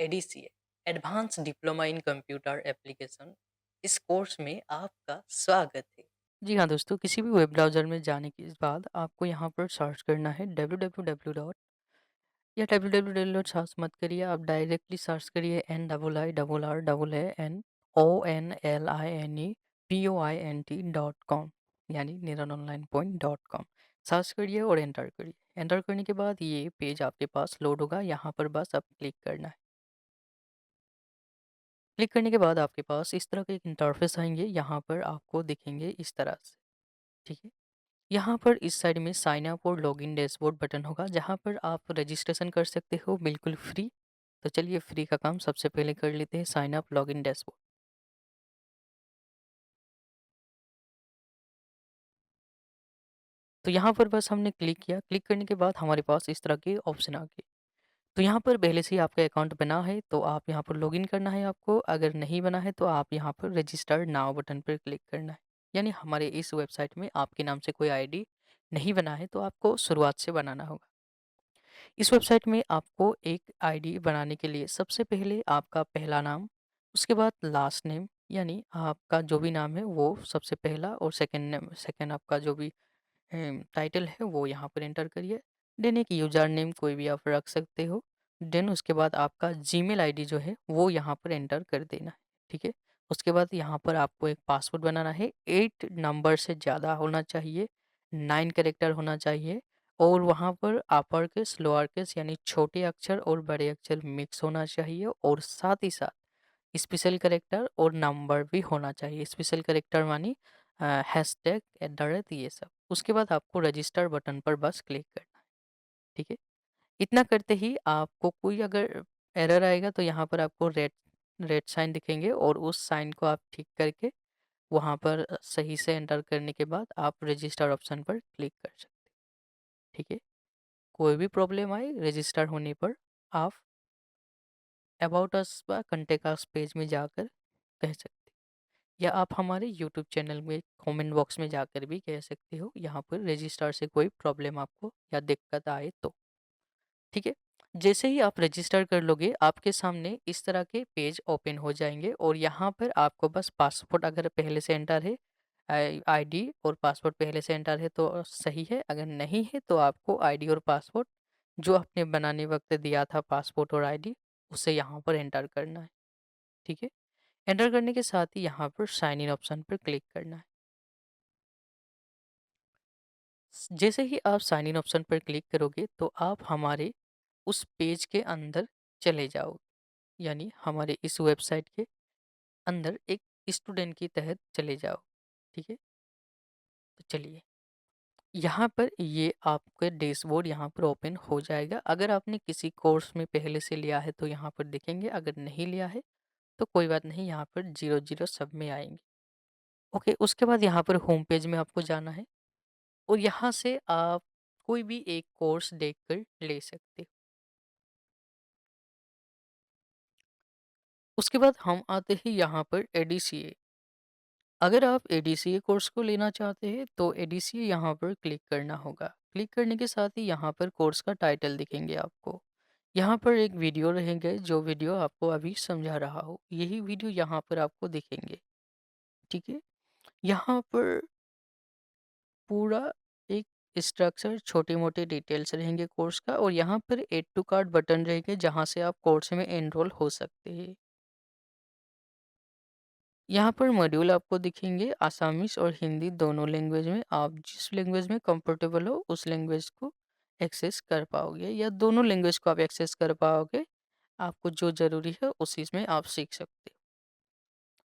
ADCA advance diploma इन computer application इस course में आपका स्वागत है। जी हाँ दोस्तों, किसी भी वेब ब्राउज़र में जाने के बाद आपको यहाँ पर सर्च करना है www डॉट या www डॉट सर्च मत करिए, आप डायरेक्टली सर्च करिए NIIRRNONLINE यानी niranonlinepoint.com सर्च करिए और एंटर करिए। एंटर करने के बाद ये पेज आपके पास लोड होगा, यहाँ पर बस आप क्लिक करना है। क्लिक करने के बाद आपके पास इस तरह के एक इंटरफेस आएंगे, यहाँ पर आपको दिखेंगे इस तरह से। ठीक है, यहाँ पर इस साइड में साइन अप और लॉगिन डैशबोर्ड बटन होगा, जहाँ पर आप रजिस्ट्रेशन कर सकते हो बिल्कुल फ्री। तो चलिए फ्री का काम सबसे पहले कर लेते हैं, साइन अप लॉगिन डैशबोर्ड। तो यहाँ पर बस हमने क्लिक किया, क्लिक करने के बाद हमारे पास इस तरह के ऑप्शन आ गए। तो यहाँ पर पहले से ही आपका अकाउंट बना है तो आप यहाँ पर लॉगिन करना है आपको, अगर नहीं बना है तो आप यहाँ पर रजिस्टर्ड नाउ बटन पर क्लिक करना है। यानी हमारे इस वेबसाइट में आपके नाम से कोई आईडी नहीं बना है तो आपको शुरुआत से बनाना होगा। इस वेबसाइट में आपको एक आईडी बनाने के लिए सबसे पहले आपका पहला नाम, उसके बाद लास्ट नेम यानी आपका जो भी नाम है वो सबसे पहला, और सेकंड नेम सेकंड आपका जो भी टाइटल है वो यहाँ पर एंटर करिए। देन एक यूज़र नेम कोई भी आप रख सकते हो। देन उसके बाद आपका जीमेल आईडी जो है वो यहाँ पर एंटर कर देना है। ठीक है, उसके बाद यहाँ पर आपको एक पासवर्ड बनाना है, 8 नंबर से ज़्यादा होना चाहिए, 9 कैरेक्टर होना चाहिए, और वहाँ पर अपर केस लोअर केस यानी छोटे अक्षर और बड़े अक्षर मिक्स होना चाहिए, और साथ ही साथ स्पेशल कैरेक्टर और नंबर भी होना चाहिए। स्पेशल कैरेक्टर मानी हैशटैग @ ये सब। उसके बाद आपको रजिस्टर बटन पर बस क्लिक करना है। ठीक है, इतना करते ही आपको कोई अगर एरर आएगा तो यहाँ पर आपको रेड रेड साइन दिखेंगे, और उस साइन को आप ठीक करके वहाँ पर सही से एंटर करने के बाद आप रजिस्टर ऑप्शन पर क्लिक कर सकते हैं। ठीक है, कोई भी प्रॉब्लम आए रजिस्टर होने पर आप अबाउट अस व कंटेक्ट अस पेज में जाकर कह सकते हैं, या आप हमारे यूट्यूब चैनल में कमेंट बॉक्स में जाकर भी कह सकते हो, यहाँ पर रजिस्टर से कोई प्रॉब्लम आपको या दिक्कत आए तो। ठीक है, जैसे ही आप रजिस्टर कर लोगे आपके सामने इस तरह के पेज ओपन हो जाएंगे, और यहाँ पर आपको बस पासवर्ड अगर पहले से एंटर है, आईडी और पासवर्ड पहले से एंटर है तो सही है, अगर नहीं है तो आपको आईडी और पासवर्ड जो आपने बनाने वक्त दिया था, पासपोर्ट और आईडी, उसे यहाँ पर एंटर करना है। ठीक है, एंटर करने के साथ ही यहाँ पर साइन इन ऑप्शन पर क्लिक करना है। जैसे ही आप साइन इन ऑप्शन पर क्लिक करोगे तो आप हमारे उस पेज के अंदर चले जाओगे, यानी हमारे इस वेबसाइट के अंदर एक स्टूडेंट की तहत चले जाओ। ठीक है, तो चलिए यहाँ पर ये आपका डैशबोर्ड यहाँ पर ओपन हो जाएगा। अगर आपने किसी कोर्स में पहले से लिया है तो यहाँ पर दिखेंगे, अगर नहीं लिया है तो कोई बात नहीं, यहाँ पर 0 0 सब में आएंगे। ओके, उसके बाद यहाँ पर होम पेज में आपको जाना है, और यहाँ से आप कोई भी एक कोर्स देखकर ले सकते हो। उसके बाद हम आते हैं यहाँ पर एडीसीए। अगर आप एडीसीए कोर्स को लेना चाहते हैं तो एडीसीए यहाँ पर क्लिक करना होगा। क्लिक करने के साथ ही यहाँ पर कोर्स का टाइटल दिखेंगे आपको। यहाँ पर एक वीडियो रहेंगे, जो वीडियो आपको अभी समझा रहा हो, यही वीडियो यहाँ पर आपको दिखेंगे। ठीक है, यहाँ पर पूरा एक स्ट्रक्चर, छोटे मोटे डिटेल्स रहेंगे कोर्स का, और यहाँ पर एड टू कार्ट बटन रहेंगे जहाँ से आप कोर्स में एनरोल हो सकते हैं। यहाँ पर मॉड्यूल आपको दिखेंगे आसामीज और हिंदी दोनों लैंग्वेज में, आप जिस लैंग्वेज में कंफर्टेबल हो उस लैंग्वेज को एक्सेस कर पाओगे, या दोनों लैंग्वेज को आप एक्सेस कर पाओगे। आपको जो ज़रूरी है उसी में आप सीख सकते हो।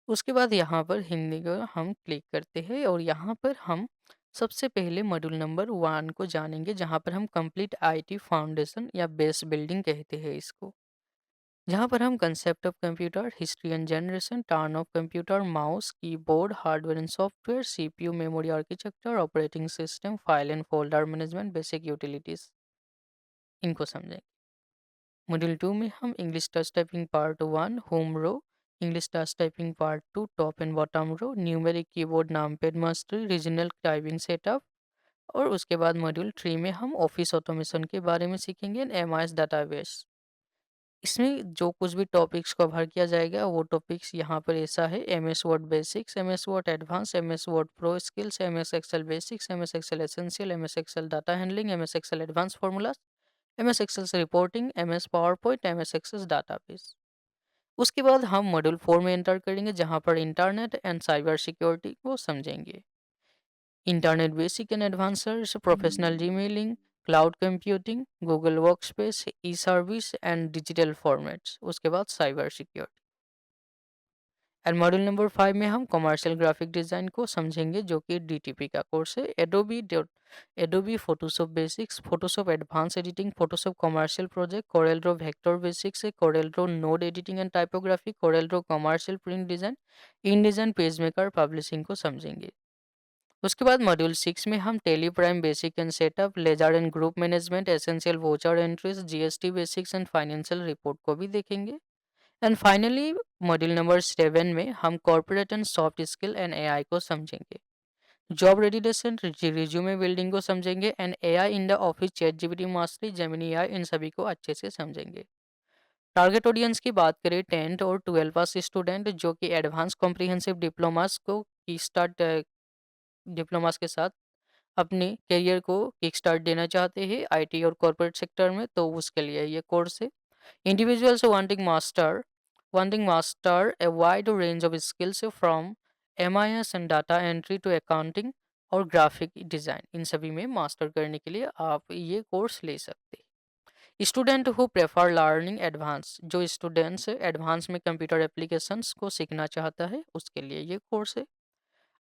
उसके बाद यहाँ पर हिंदी को हम क्लिक करते हैं, और यहाँ पर हम सबसे पहले मॉड्यूल नंबर 1 को जानेंगे, जहाँ पर हम कंप्लीट आईटी फाउंडेशन या बेस बिल्डिंग कहते हैं इसको। जहाँ पर हम concept of computer, history and generation, turn of computer, mouse, keyboard, hardware and software, CPU, memory architecture, operating system, file and folder management, basic utilities, इनको समझें। मॉड्यूल 2 में हम English touch typing part 1 home row, English touch typing part 2 top and bottom row, numeric keyboard numpad mastery, regional typing setup, और उसके बाद module 3 में हम office automation के बारे में सीखेंगे, एम आई एस डाटाबेस। इसमें जो कुछ भी टॉपिक्स कवर किया जाएगा वो टॉपिक्स यहाँ पर ऐसा है: MS Word basics, MS Word advance, MS Word pro skills, MS Excel basics, MS Excel essential, MS Excel data handling, MS Excel advance formulas, MS Excel reporting, MS PowerPoint, MS Excel database. उसके बाद हम module 4 में enter करेंगे जहाँ पर internet and cyber security को समझेंगे। Internet basic and advances, professional Gmailing, cloud computing, Google workspace, e service and digital formats. उसके बाद cyber security. And module number 5 में हम कमर्शियल ग्राफिक डिज़ाइन को समझेंगे जो कि डीटीपी का कोर्स है। Adobe Photoshop basics, Photoshop advance editing, Photoshop commercial project, Corel draw vector basics है, Corel draw node editing and typography, Corel draw commercial print design, InDesign PageMaker publishing को समझेंगे। उसके बाद module 6 में हम Tally Prime basic and setup, ledger and group management, essential voucher entries, GST basics and financial report को भी देखेंगे। And finally module number 7 में हम corporate and soft skill and AI को समझेंगे। Job readiness and resume building को समझेंगे and AI in the office, ChatGPT mastery, Gemini AI, इन सभी को अच्छे से समझेंगे। टारगेट ऑडियंस की बात करें 10th और 12 पास स्टूडेंट जो कि एडवांस कॉम्प्रिहेंसिव डिप्लोमास को की स्टार्ट डिप्लोमास के साथ अपने करियर को किक स्टार्ट देना चाहते हैं आईटी और कॉर्पोरेट सेक्टर में, तो उसके लिए ये कोर्स है। Individuals wanting master a wide range of skills from MIS and data entry to accounting और ग्राफिक डिज़ाइन, इन सभी में मास्टर करने के लिए आप ये कोर्स ले सकते हैं। Student who prefer learning advance, जो स्टूडेंट्स एडवांस में कंप्यूटर एप्लीकेशंस को सीखना चाहता है उसके लिए ये कोर्स है।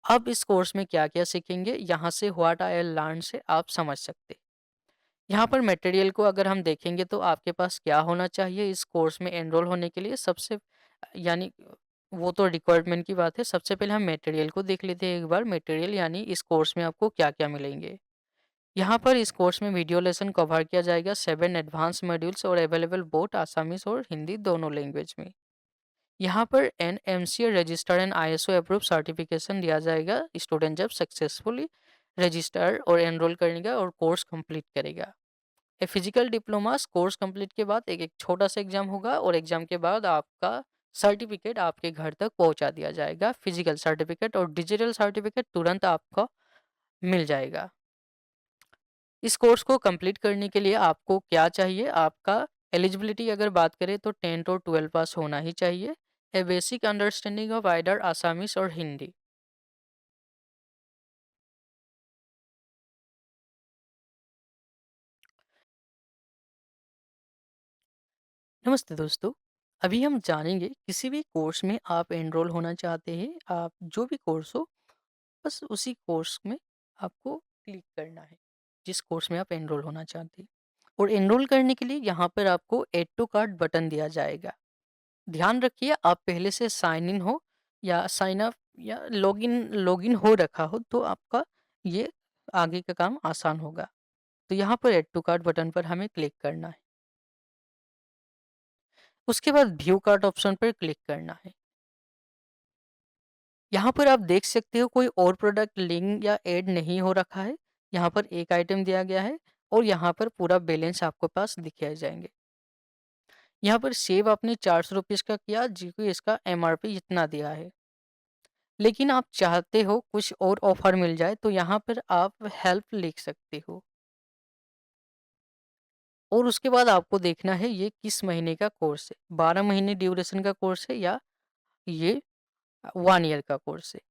अब इस कोर्स में क्या क्या सीखेंगे, यहाँ से व्हाट आई लर्न से आप समझ सकते हैं। यहाँ पर मटेरियल को अगर हम देखेंगे तो आपके पास क्या होना चाहिए इस कोर्स में एनरोल होने के लिए, सबसे यानी वो तो रिक्वायरमेंट की बात है। सबसे पहले हम मटेरियल को देख लेते हैं एक बार। मटेरियल यानी इस कोर्स में आपको क्या क्या मिलेंगे। यहाँ पर इस कोर्स में वीडियो लेसन कवर किया जाएगा 7 एडवांस मॉड्यूल्स और अवेलेबल बोथ आसामीज और हिंदी दोनों लैंग्वेज में। यहाँ पर NMCA registered and ISO approve certification दिया जाएगा स्टूडेंट जब सक्सेसफुली रजिस्टर और एनरोल करेगा और कोर्स कंप्लीट करेगा। A physical diplomas course complete के बाद एक छोटा सा एग्जाम होगा और एग्जाम के बाद आपका सर्टिफिकेट आपके घर तक पहुंचा दिया जाएगा। फिजिकल सर्टिफिकेट और डिजिटल सर्टिफिकेट तुरंत आपको मिल जाएगा। इस कोर्स को कंप्लीट करने के लिए आपको क्या चाहिए, आपका एलिजिबिलिटी अगर बात करें तो 10th और 12 पास होना ही चाहिए। A basic understanding of either Assamese और हिंदी। नमस्ते दोस्तों, अभी हम जानेंगे किसी भी कोर्स में आप एनरोल होना चाहते हैं, आप जो भी कोर्स हो बस उसी कोर्स में आपको क्लिक करना है जिस कोर्स में आप एनरोल होना चाहते हैं। और एनरोल करने के लिए यहाँ पर आपको ऐड टू कार्ट बटन दिया जाएगा। ध्यान रखिए आप पहले से साइन इन हो या साइन अप या लॉगिन लॉगिन हो रखा हो तो आपका ये आगे का काम आसान होगा। तो यहाँ पर ऐड टू कार्ट बटन पर हमें क्लिक करना है। उसके बाद व्यू कार्ट ऑप्शन पर क्लिक करना है। यहाँ पर आप देख सकते हो कोई और प्रोडक्ट लिंक या ऐड नहीं हो रखा है। यहाँ पर एक आइटम दिया गया है और यहाँ पर पूरा बैलेंस आपको पास दिखाए जाएंगे। यहाँ पर सेव आपने 400 रुपीज़ का किया जो कि इसका MRP इतना दिया है। लेकिन आप चाहते हो कुछ और ऑफर मिल जाए तो यहाँ पर आप हेल्प लिख सकते हो। और उसके बाद आपको देखना है ये किस महीने का कोर्स है, 12 महीने ड्यूरेशन का कोर्स है या ये 1 ईयर का कोर्स है।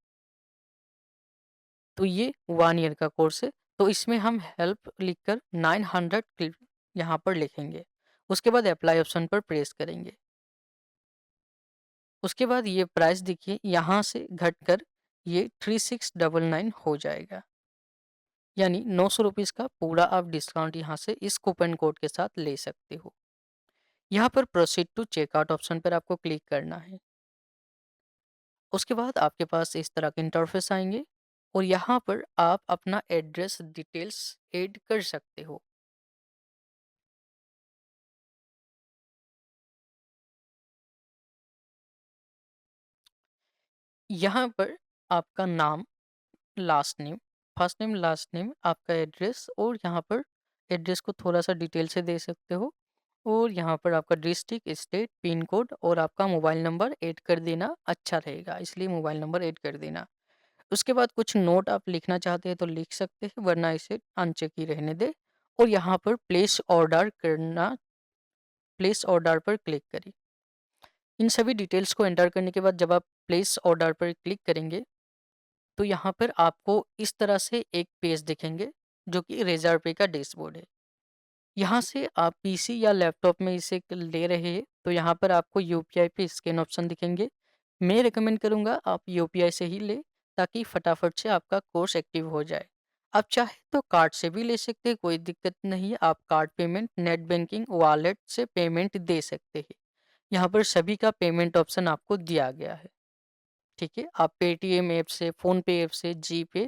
तो ये 1 ईयर का कोर्स है तो इसमें हम हेल्प लिखकर 900 यहाँ पर लिखेंगे। उसके बाद अप्लाई ऑप्शन पर प्रेस करेंगे। उसके बाद ये प्राइस देखिए यहाँ से घटकर ये 3699 हो जाएगा। यानी 900 रुपीज़ का पूरा आप डिस्काउंट यहाँ से इस कूपन कोड के साथ ले सकते हो। यहाँ पर प्रोसीड टू चेकआउट ऑप्शन पर आपको क्लिक करना है। उसके बाद आपके पास इस तरह के इंटरफेस आएंगे और यहाँ पर आप अपना एड्रेस डिटेल्स ऐड कर सकते हो। यहाँ पर आपका नाम, last name, first name, last name, आपका एड्रेस और यहाँ पर एड्रेस को थोड़ा सा डिटेल से दे सकते हो। और यहाँ पर आपका डिस्ट्रिक्ट, स्टेट, पिन कोड और आपका मोबाइल नंबर ऐड कर देना अच्छा रहेगा, इसलिए मोबाइल नंबर ऐड कर देना। उसके बाद कुछ नोट आप लिखना चाहते हैं तो लिख सकते हैं, वरना इसे अनचेक ही रहने दें। और यहाँ पर प्लेस ऑर्डर पर क्लिक करिए। इन सभी डिटेल्स को एंटर करने के बाद जब आप प्लेस ऑर्डर पर क्लिक करेंगे तो यहाँ पर आपको इस तरह से एक पेज दिखेंगे जो कि रेजर पे का डैशबोर्ड है। यहाँ से आप पीसी या लैपटॉप में इसे ले रहे हैं तो यहाँ पर आपको यूपीआई पे स्कैन ऑप्शन दिखेंगे। मैं रिकमेंड करूँगा आप यूपीआई से ही ले, ताकि फटाफट से आपका कोर्स एक्टिव हो जाए। आप चाहे तो कार्ड से भी ले सकते हैं, कोई दिक्कत नहीं है। आप card payment, net banking, wallet से पेमेंट दे सकते हैं। यहाँ पर सभी का पेमेंट ऑप्शन आपको दिया गया है। ठीक है, आप पेटीएम ऐप से, फ़ोन पे ऐप से, जी पे,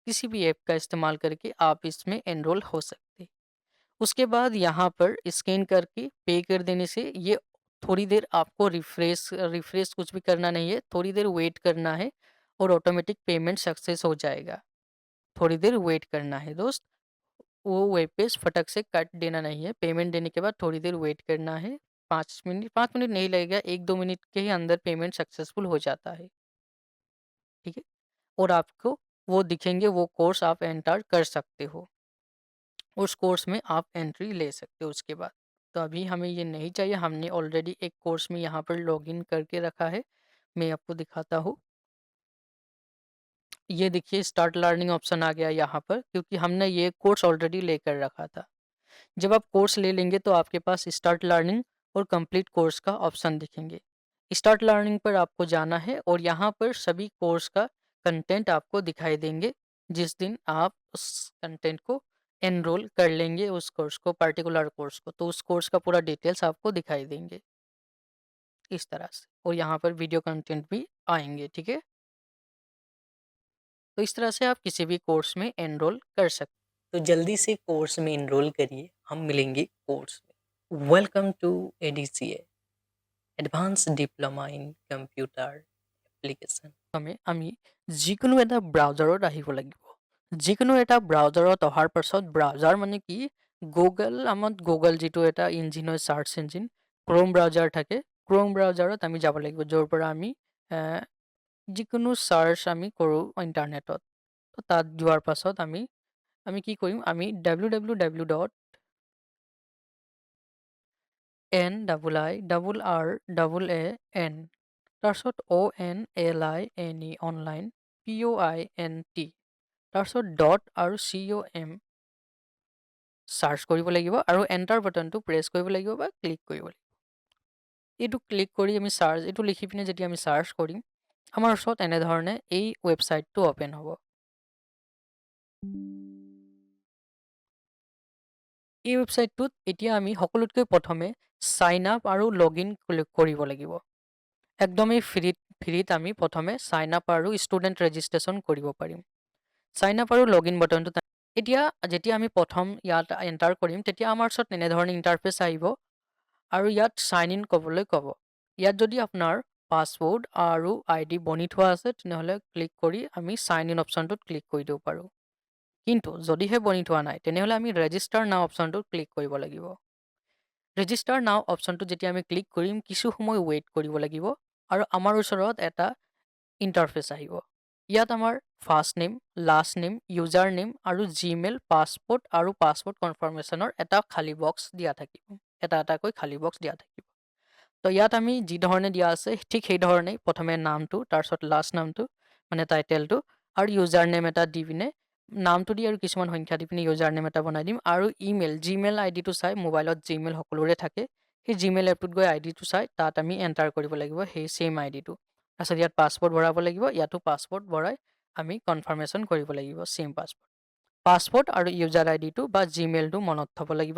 किसी भी ऐप का इस्तेमाल करके आप इसमें एनरोल हो सकते हैं। उसके बाद यहाँ पर स्कैन करके पे कर देने से ये थोड़ी देर आपको रिफ्रेश रिफ्रेश कुछ भी करना नहीं है, थोड़ी देर वेट करना है और ऑटोमेटिक पेमेंट सक्सेस हो जाएगा। थोड़ी देर वेट करना है दोस्त, वो वेब पेज फटक से कट देना नहीं है। पेमेंट देने के बाद थोड़ी देर वेट करना है, 5 मिनट नहीं लगेगा, 1-2 मिनट के ही अंदर पेमेंट सक्सेसफुल हो जाता है। ठीक है, और आपको वो दिखेंगे, वो कोर्स आप एंटर कर सकते हो, उस कोर्स में आप एंट्री ले सकते हो उसके बाद। तो अभी हमें ये नहीं चाहिए, हमने ऑलरेडी एक कोर्स में यहाँ पर लॉगिन करके रखा है। मैं आपको दिखाता हूँ। ये देखिए स्टार्ट लर्निंग ऑप्शन आ गया यहाँ पर, क्योंकि हमने ये कोर्स ऑलरेडी लेकर रखा था। जब आप कोर्स ले लेंगे तो आपके पास स्टार्ट लर्निंग और कंप्लीट कोर्स का ऑप्शन दिखेंगे। स्टार्ट लर्निंग पर आपको जाना है और यहाँ पर सभी कोर्स का कंटेंट आपको दिखाई देंगे। जिस दिन आप उस कंटेंट को एनरोल कर लेंगे, उस कोर्स को, पर्टिकुलर कोर्स को, तो उस कोर्स का पूरा डिटेल्स आपको दिखाई देंगे इस तरह से। और यहाँ पर वीडियो कंटेंट भी आएंगे। ठीक है, तो इस तरह से आप किसी भी कोर्स में एनरोल कर सकते। तो जल्दी से कोर्स में एनरोल करिए, हम मिलेंगे कोर्स में। Welcome to ADCA, advance diploma in computer application. আমি যিকোনো এটা ব্ৰাউজাৰত আহিব লাগিব। যিকোনো এটা ব্ৰাউজাৰত অহাৰ পাছত, ব্ৰাউজাৰ মানে কি, গুগল যিটো এটা ইঞ্জিন হয়, চাৰ্চ ইঞ্জিন, ক্ৰোম ব্ৰাউজাৰ থাকে। ক্ৰোম ব্ৰাউজাৰত আমি যাব লাগিব, য'ৰ পৰা আমি যিকোনো চাৰ্চ আমি কৰোঁ ইণ্টাৰনেটত। তো তাত যোৱাৰ পাছত আমি কি কৰিম, আমি www.NIIRRAN, তাৰপিছত ONLINE, অনলাইন, POINT, তাৰপিছত ডট আৰু COM চাৰ্চ কৰিব লাগিব আৰু এণ্টাৰ বাটনটো প্ৰেছ কৰিব লাগিব বা ক্লিক কৰিব লাগিব। এইটো ক্লিক কৰি এইটো লিখি পিনে যেতিয়া আমি চাৰ্চ কৰিম, আমাৰ ওচৰত এনেধৰণে এই ৱেবছাইটটো অ'পেন হ'ব। এই ৱেবছাইটটোত এতিয়া আমি সকলোতকৈ প্ৰথমে চাইন আপ আৰু লগ ইন কৰিব লাগিব। একদমেই ফ্ৰীত আমি প্ৰথমে চাইন আপ আৰু ষ্টুডেণ্ট ৰেজিষ্ট্ৰেশ্যন কৰিব পাৰিম। চাইন আপ আৰু লগ ইন বাটনটোত এতিয়া যেতিয়া আমি প্ৰথম ইয়াত এণ্টাৰ কৰিম, তেতিয়া আমাৰ ওচৰত এনেধৰণে ইণ্টাৰফেচ আহিব আৰু ইয়াত চাইন ইন ক'বলৈ ক'ব। ইয়াত যদি আপোনাৰ পাছৱৰ্ড আৰু ID বনি থোৱা আছে, তেনেহ'লে ক্লিক কৰি আমি চাইন ইন অপশ্যনটোত ক্লিক কৰি দিব পাৰোঁ। কিন্তু যদিহে বনি থোৱা নাই, তেনেহ'লে আমি ৰেজিষ্টাৰ নাও অপশ্যনটোত ক্লিক কৰিব লাগিব। ৰেজিষ্টাৰ নাও অপশ্যনটোত যেতিয়া আমি ক্লিক কৰিম, কিছু সময় ৱেইট কৰিব লাগিব আৰু আমাৰ ওচৰত এটা ইণ্টাৰফেচ আহিব। ইয়াত আমাৰ first name, last name, user name আৰু জিমেইল, পাছৱৰ্ড কনফাৰ্মেশ্যনৰ এটা খালী বক্স দিয়া থাকিব, এটা এটাকৈ খালী বক্স দিয়া থাকিব। তো ইয়াত আমি যি ধৰণে দিয়া আছে ঠিক সেই ধৰণেই প্ৰথমে নামটো, তাৰপিছত লাষ্ট নামটো মানে টাইটেলটো, আৰু ইউজাৰ নেম এটা দি পিনে, নামটো দি আৰু কিছুমান সংখ্যা দি পিনে ইউজাৰ নেম এটা বনাই দিম। আৰু জিমেইল আইডিটো চাই, মোবাইলত জিমেইল সকলোৰে থাকে, সেই জিমেইল এপটোত গৈ আইডিটো চাই তাত আমি এণ্টাৰ কৰিব লাগিব সেই ছেইম আইডিটো। তাৰপিছত ইয়াত পাছৱৰ্ড ভৰাব লাগিব, ইয়াতো পাছৱৰ্ড ভৰাই আমি কনফাৰ্মেশ্যন কৰিব লাগিব ছেইম পাছৱৰ্ড আৰু ইউজাৰ আইডিটো বা জিমেইলটো মনত থ'ব লাগিব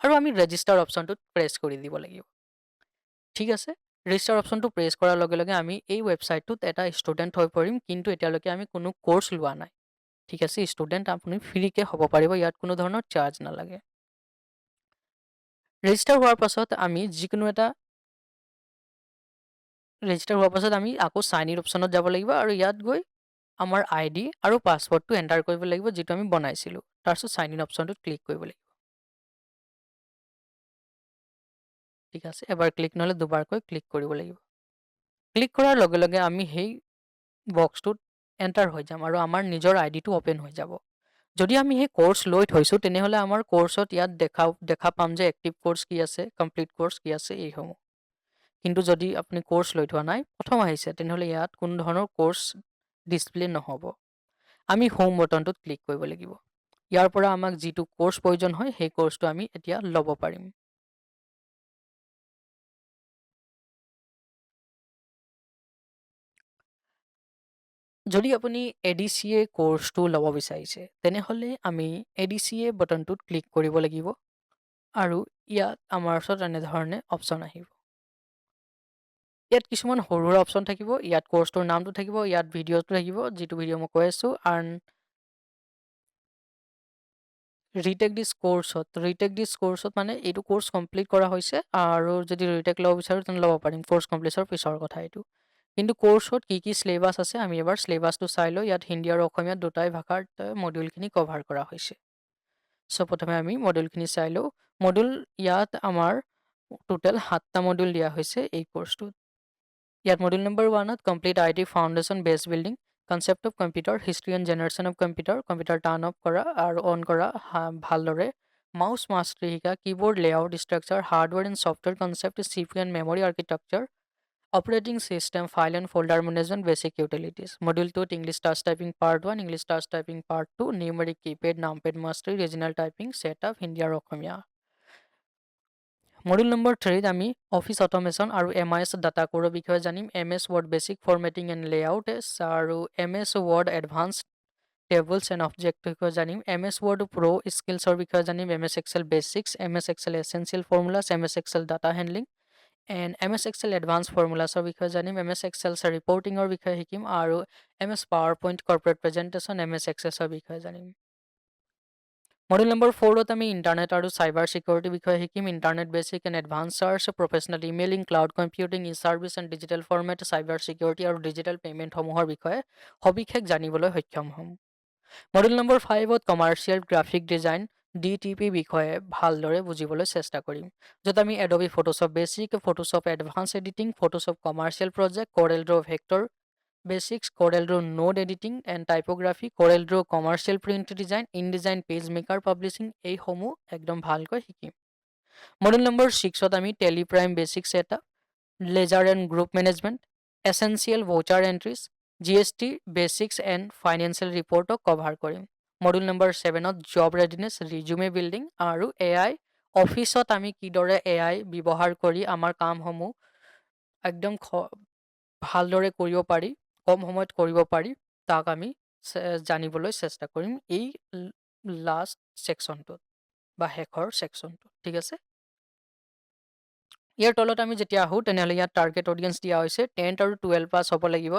আৰু আমি ৰেজিষ্টাৰ অপশ্যনটোত প্ৰেছ কৰি দিব লাগিব। ঠিক আছে, ৰেজিষ্টাৰ অপশ্যনটো প্ৰেছ কৰাৰ লগে লগে আমি এই ৱেবছাইটটোত এটা ষ্টুডেণ্ট হৈ পৰিম, কিন্তু এতিয়ালৈকে আমি কোনো কোৰ্চ লোৱা নাই। ঠিক আছে, ষ্টুডেণ্ট আপুনি ফ্ৰীকৈ হ'ব পাৰিব, ইয়াত কোনো ধৰণৰ চাৰ্জ নালাগে। ৰেজিষ্টাৰ হোৱাৰ পাছত আমি আকৌ চাইন ইন অপশ্যনত যাব লাগিব আৰু ইয়াত গৈ আমাৰ ID আৰু পাছৱৰ্ডটো এণ্টাৰ কৰিব লাগিব, যিটো আমি বনাইছিলোঁ। তাৰপিছত চাইন ইন অপশ্যনটোত ক্লিক কৰিব লাগিব। ঠিক আছে, এবাৰ ক্লিক নহ'লে দুবাৰকৈ ক্লিক কৰিব লাগিব। ক্লিক কৰাৰ লগে লগে আমি সেই বক্সটোত এণ্টাৰ হৈ যাম আৰু আমাৰ নিজৰ আইডিটো অ'পেন হৈ যাব। যদি আমি সেই কোৰ্চ লৈ থৈছোঁ তেনেহ'লে আমাৰ কোৰ্চত ইয়াত দেখা পাম যে এক্টিভ কোৰ্চ কি আছে, কমপ্লিট কোৰ্চ কি আছে, এইসমূহ। কিন্তু যদি আপুনি কোৰ্চ লৈ থোৱা নাই, প্ৰথম আহিছে, তেনেহ'লে ইয়াত কোনো ধৰণৰ কোৰ্চ ডিছপ্লে নহ'ব। আমি হোম বটনটোত ক্লিক কৰিব লাগিব। ইয়াৰ পৰা আমাক যিটো কোৰ্চ প্ৰয়োজন হয় সেই কোৰ্চটো আমি এতিয়া ল'ব পাৰিম। যদি আপুনি ADCA কোৰ্চটো ল'ব বিচাৰিছে তেনেহ'লে আমি ADCA বটনটোত ক্লিক কৰিব লাগিব আৰু ইয়াত আমাৰ ওচৰত এনেধৰণে অপশ্যন আহিব। ইয়াত কিছুমান সৰু সুৰা অপশ্যন থাকিব, ইয়াত কোৰ্চটোৰ নামটো থাকিব, ইয়াত ভিডিঅ'টো থাকিব, যিটো ভিডিঅ' মই কৈ আছোঁ। ৰিটেক দিছ কোৰ্চত মানে এইটো কোৰ্চ কমপ্লিট কৰা হৈছে আৰু যদি ৰিটেক ল'ব বিচাৰোঁ তেনে ল'ব পাৰিম। কোৰ্চ কমপ্লিটৰ পিছৰ কথা এইটো। কিন্তু কোৰ্চত কি কি চিলেবাছ আছে আমি এবাৰ চিলেবাছটো চাই লওঁ। ইয়াত হিন্দী আৰু অসমীয়া দুটাই ভাষাৰ মডিউলখিনি কভাৰ কৰা হৈছে। চ' প্ৰথমে আমি মডিউলখিনি চাই লওঁ। মডিউল ইয়াত আমাৰ টোটেল 7টা মডিউল দিয়া হৈছে এই কোৰ্চটোত। ইয়াত মডিউল নম্বৰ 1ত complete IT foundation base building, concept of computer, history and generation of computer turn off কৰা আৰু অন কৰা ভালদৰে, মাউচ মাষ্টাৰী শিকা, keyboard layout structure, hardware and software concept, CPU and memory architecture, operating system, file and folder management, basic utilities. Module 2ত English touch typing part 1, English touch typing part 2, numeric keypad, numpad mastery, regional typing setup, Hindi আৰু Asamiya. Module number 3ত আমি office automation আৰু MIS data কোৰৰ বিষয়ে জানিম, MS word basic formatting and layout আৰু MS word advance tables and অবজেক্টৰ বিষয়ে জানিম, MS ৱৰ্ড প্ৰ' স্কিলছৰ বিষয়ে জানিম, MS excel basics, MS excel essential formulas, MS excel data handling and MS excel advance ফৰ্মুলাছৰ বিষয়ে জানিম, MS এক্সেল ৰিপৰ্টিঙৰ বিষয়ে শিকিম আৰু MS PowerPoint corporate presentation MS এক্সেছৰ বিষয়ে জানিম। মডিউল নম্বৰ 4ত আমি ইণ্টাৰনেট আৰু চাইবাৰ ছিকিউৰিটিৰ বিষয়ে শিকিম, internet basic and advance search, professional emailing, cloud computing, e service and digital format, cyber security আৰু ডিজিটেল পে'মেণ্টসমূহৰ বিষয়ে সবিশেষ জানিবলৈ সক্ষম হ'ম। মডিউল নম্বৰ 5ত কমাৰ্চিয়েল গ্ৰাফিক ডিজাইন DTP বিষয়ে ভালদৰে বুজিবলৈ চেষ্টা কৰিম, য'ত আমি Adobe Photoshop basic, Photoshop advance editing, Photoshop commercial project, Corel Draw vector basics, Corel Draw node editing and typography, Corel Draw commercial print design, InDesign page maker publishing এইসমূহ একদম ভালকৈ শিকিম। মডিউল নম্বৰ 6ত আমি Tally Prime basic setup, ledger and group management, essential voucher entries, GST basics and financial ৰিপৰ্টক cover কৰিম। Module number 7ত job readiness, resume building আৰু AI অফিচত আমি কিদৰে AI ব্যৱহাৰ কৰি আমাৰ কামসমূহ একদম ভালদৰে কৰিব পাৰি, কম সময়ত কৰিব পাৰি, তাক আমি জানিবলৈ চেষ্টা কৰিম এই লাষ্ট ছেকশ্যনটোত বা শেষৰ ছেকশ্যনটোত। ঠিক আছে, ইয়াৰ তলত আমি যেতিয়া আহোঁ তেনেহ'লে ইয়াত টাৰ্গেট অডিয়েঞ্চ দিয়া হৈছে 10th আৰু 12 পাছ হ'ব লাগিব,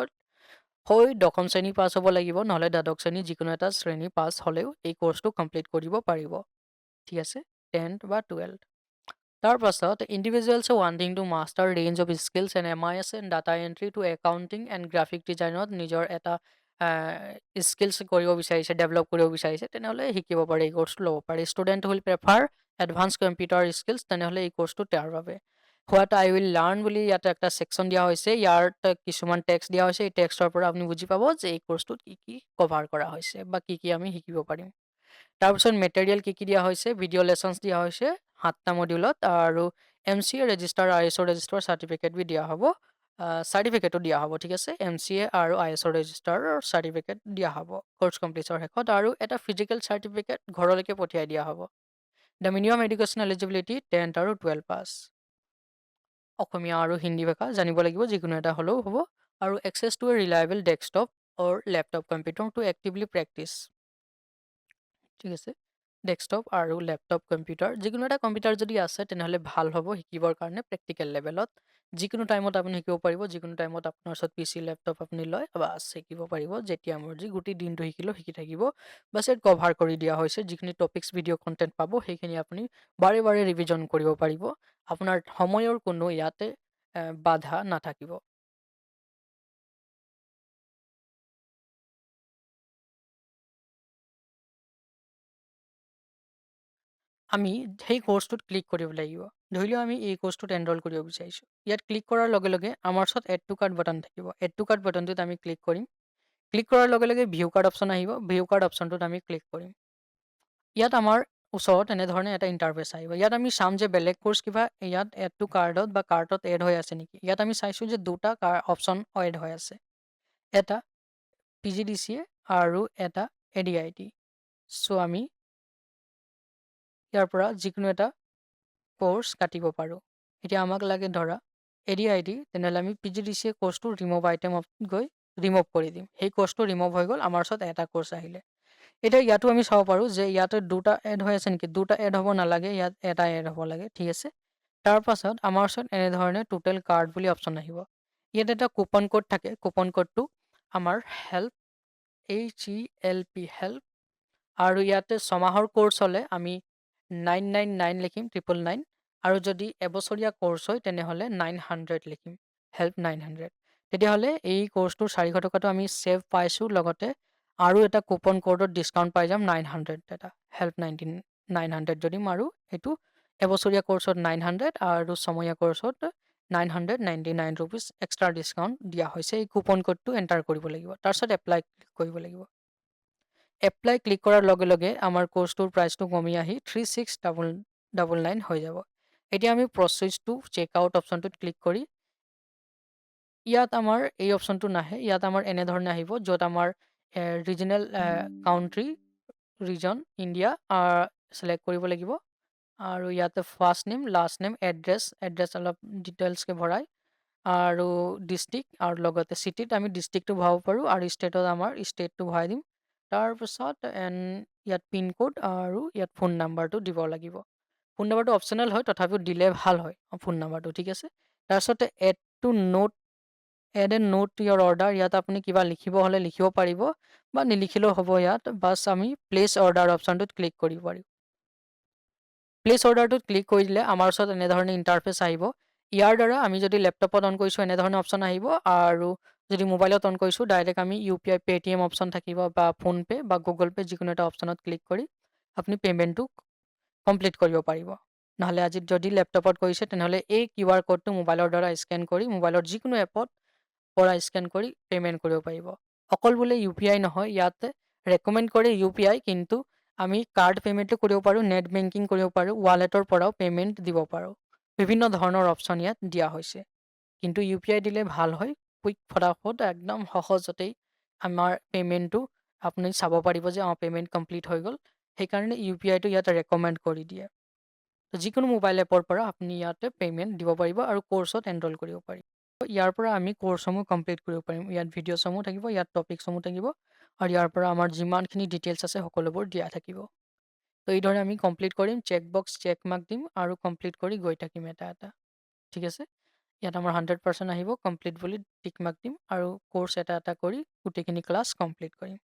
হয় দশম শ্ৰেণী পাছ হ'ব লাগিব, নহ'লে দ্বাদশ শ্ৰেণী যিকোনো এটা শ্ৰেণী পাছ হ'লেও এই কোৰ্চটো কমপ্লিট কৰিব পাৰিব। ঠিক আছে, 10th বা 12th। তাৰপাছত individuals wanting to master range of skills and MIS and data entry to accounting and graphic ডিজাইনত নিজৰ এটা স্কিলছ কৰিব বিচাৰিছে, ডেভেলপ কৰিব বিচাৰিছে, তেনেহ'লে শিকিব পাৰে, এই কোৰ্চটো ল'ব পাৰে। Student wheel prefer advance computer skills, তেনেহ'লে এই কোৰ্চটো তেওঁৰ বাবে। হোৱাট আই উইল লাৰ্ণ বুলি ইয়াত এটা ছেকশ্যন দিয়া হৈছে, ইয়াত কিছুমান টেক্সট দিয়া হৈছে, এই টেক্সটৰ পৰা আপুনি বুজি পাব যে এই কোৰ্চটোত কি কি কভাৰ কৰা হৈছে বা কি কি আমি শিকিব পাৰিম। তাৰপিছত মেটেৰিয়েল কি কি দিয়া হৈছে, ভিডিঅ' লেচনছ দিয়া হৈছে 7টা মডিউলত আৰু MCA register ISO register certificate দিয়া হ'ব, চাৰ্টিফিকেটো দিয়া হ'ব। ঠিক আছে, MCA আৰু ISO ৰেজিষ্টাৰৰ চাৰ্টিফিকেট দিয়া হ'ব কোৰ্চ কমপ্লিটৰ শেষত, আৰু এটা ফিজিকেল চাৰ্টিফিকেট ঘৰলৈকে পঠিয়াই দিয়া হ'ব। The minimum education eligibility 10th আৰু 12 পাছ, অসমীয়া আৰু হিন্দী ভাষা জানিব লাগিব, যিকোনো এটা হ'লেও হ'ব, আৰু access to a reliable desktop or laptop computer to actively practice. ঠিক আছে, ডেস্কটপ আৰু লেপটপ কম্পিউটাৰ যিকোনো এটা কম্পিউটাৰ যদি আছে তেনেহ'লে ভাল হ'ব শিকিবৰ কাৰণে প্ৰেক্টিকেল লেভেলত, যিকোনো টাইমত আপুনি শিকিব পাৰিব, যিকোনো টাইমত আপোনাৰ ওচৰত PC লেপটপ আপুনি লয় বাছ শিকিব পাৰিব, যেতিয়া মৰ্জি গোটেই দিনটো শিকি থাকিব। বাছ ইয়াত কভাৰ কৰি দিয়া হৈছে, যিখিনি টপিক্স ভিডিঅ' কণ্টেণ্ট পাব সেইখিনি আপুনি বাৰে বাৰে ৰিভিজন কৰিব পাৰিব, আপোনাৰ সময়ৰ কোনো ইয়াতে বাধা নাথাকিব। আমি সেই কোৰ্চটোত ক্লিক কৰিব লাগিব। ধৰি লওঁ আমি এই কোৰ্চটোত এনৰল কৰিব বিচাৰিছোঁ। ইয়াত ক্লিক কৰাৰ লগে লগে আমাৰ ওচৰত এড টু কাৰ্ট বাটন থাকিব। এড টু কাৰ্ট বাটনটোত আমি ক্লিক কৰিম। ক্লিক কৰাৰ লগে লগে ভিউ কাৰ্ড অপশ্যন আহিব। ভিউ কাৰ্ড অপশ্যনটোত আমি ক্লিক কৰিম। ইয়াত আমাৰ ওচৰত এনেধৰণে এটা ইণ্টাৰফেচ আহিব। ইয়াত আমি চাম যে বেলেগ কোৰ্চ কিবা ইয়াত এড টু কাৰ্টত বা কাৰ্টত এড হৈ আছে নেকি। ইয়াত আমি চাইছোঁ যে দুটা অপশ্যন এড হৈ আছে, এটা PGDCA আৰু এটা ADIT। চ' আমি ইয়াৰ পৰা যিকোনো এটা কোৰ্চ কাটিব পাৰোঁ। এতিয়া আমাক লাগে ধৰা ADIT, তেনেহ'লে আমি PGDCA কোৰ্চটো ৰিমুভ আইটেমত গৈ ৰিমুভ কৰি দিম। সেই কোৰ্চটো ৰিমুভ হৈ গ'ল, আমাৰ ওচৰত এটা কোৰ্চ আহিলে। এতিয়া ইয়াতো আমি চাব পাৰোঁ যে ইয়াতে দুটা এড হৈ আছে নেকি। দুটা এড হ'ব নালাগে, ইয়াত এটা এড হ'ব লাগে, ঠিক আছে। তাৰ পাছত আমাৰ ওচৰত এনেধৰণে টোটেল কাৰ্ড বুলি অপশ্যন আহিব। ইয়াত এটা কুপন কোড থাকে। কুপন কোডটো আমাৰ হেল্প HELP হেল্প, আৰু ইয়াতে ছমাহৰ কোৰ্চ হ'লে আমি 999 লিখিম, 999, আৰু যদি এবছৰীয়া কোৰ্চ হয় তেনেহ'লে 900 লিখিম, হেল্প 900। তেতিয়াহ'লে এই কোৰ্চটোৰ 400 টকাটো আমি ছেভ পাইছোঁ, লগতে আৰু এটা কুপন কোডত ডিছকাউণ্ট পাই যাম 900 এটা, হেল্প 900 যদি মাৰোঁ, সেইটো এবছৰীয়া কোৰ্চত 900 আৰু ছমহীয়া কোৰ্চত 999 ৰুপিজ এক্সট্ৰা ডিছকাউণ্ট দিয়া হৈছে। এই কুপন কোডটো এণ্টাৰ কৰিব লাগিব, তাৰপিছত এপ্লাই ক্লিক কৰিব লাগিব। এপ্লাই ক্লিক কৰাৰ লগে লগে আমাৰ কোৰ্চটোৰ প্ৰাইচটো কমি আহি 3699 হৈ যাব। এতিয়া আমি প্ৰচেছটো চেকআউট অপশ্যনটোত ক্লিক কৰি ইয়াত আমাৰ এই অপশ্যনটো নাহে। ইয়াত আমাৰ এনেধৰণে আহিব, য'ত আমাৰ regional country, region India select কৰিব লাগিব, আৰু ইয়াতে first name, last name, address অলপ ডিটেইলছকৈ ভৰাই, আৰু ডিষ্ট্ৰিক্ট আৰু লগতে চিটিত আমি ডিষ্ট্ৰিক্টটো ভৰাব পাৰোঁ, আৰু ষ্টেটত আমাৰ ষ্টেটটো ভৰাই দিম। তাৰপিছত ইয়াত পিনক'ড আৰু ইয়াত ফোন নাম্বাৰটো দিব লাগিব। ফোন নাম্বাৰটো অপশ্যনেল হয়, তথাপিও দিলে ভাল হয় ফোন নাম্বাৰটো, ঠিক আছে। তাৰপিছতে এড এ নোট ইয়ৰ অৰ্ডাৰ, ইয়াত আপুনি কিবা লিখিব হ'লে লিখিব পাৰিব বা নিলিখিলেও হ'ব। ইয়াত বাছ আমি প্লেচ অৰ্ডাৰ অপশ্যনটোত ক্লিক কৰিব পাৰিম। প্লেচ অৰ্ডাৰটোত ক্লিক কৰি দিলে আমাৰ ওচৰত এনেধৰণে ইণ্টাৰফেচ আহিব। ইয়াৰ দ্বাৰা আমি যদি লেপটপত অন কৰিছোঁ এনেধৰণে অপশ্যন আহিব, আৰু যদি মোবাইলত অন কৰিছোঁ ডাইৰেক্ট আমি UPI পেটিএম অপশ্যন থাকিব, বা ফোনপে' বা গুগল পে' যিকোনো এটা অপশ্যনত ক্লিক কৰি আপুনি পে'মেণ্টটো কমপ্লিট কৰিব পাৰিব। নহ'লে আজি যদি লেপটপত কৰিছে তেনেহ'লে এই QR ক'ডটো মোবাইলৰ দ্বাৰা স্কেন কৰি, মোবাইলৰ যিকোনো এপত পৰা স্কেন কৰি পে'মেণ্ট কৰিব পাৰিব। অকল বোলে UPI নহয়, ইয়াত ৰেকমেণ্ড কৰে UPI, কিন্তু আমি কাৰ্ড পে'মেণ্টো কৰিব পাৰোঁ, নেট বেংকিং কৰিব পাৰোঁ, ৱালেটৰ পৰাও পে'মেণ্ট দিব পাৰোঁ। বিভিন্ন ধৰণৰ অপশ্যন ইয়াত দিয়া হৈছে, কিন্তু UPI দিলে ভাল হয়। কুইক ফটাফট একদম সহজতেই আমাৰ পে'মেণ্টটো আপুনি চাব পাৰিব যে পে'মেণ্ট কমপ্লিট হৈ গ'ল। সেইকাৰণে UPIটো ইয়াত ৰেকমেণ্ড কৰি দিয়ে। যিকোনো মোবাইল এপৰ পৰা আপুনি ইয়াতে পে'মেণ্ট দিব পাৰিব আৰু কোৰ্চত এনৰল কৰিব পাৰিব। ইয়াৰ পৰা আমি কোৰ্চসমূহ কমপ্লিট কৰিব পাৰিম। ইয়াত ভিডিঅ'সমূহ থাকিব, ইয়াত টপিকসমূহ থাকিব, আৰু ইয়াৰ পৰা আমাৰ যিমানখিনি ডিটেইলছ আছে সকলোবোৰ দিয়া থাকিব। তো এইদৰে আমি কমপ্লিট কৰিম, চেকবক্স চেক মাৰ্ক দিম আৰু কমপ্লিট কৰি গৈ থাকিম এটা এটা, ঠিক আছে। ইয়াত আমাৰ 100% আহিব, কমপ্লিট বুলি টিক মাৰ্ক দিম আৰু কোৰ্চ এটা এটা কৰি গোটেইখিনি ক্লাছ কমপ্লিট কৰিম।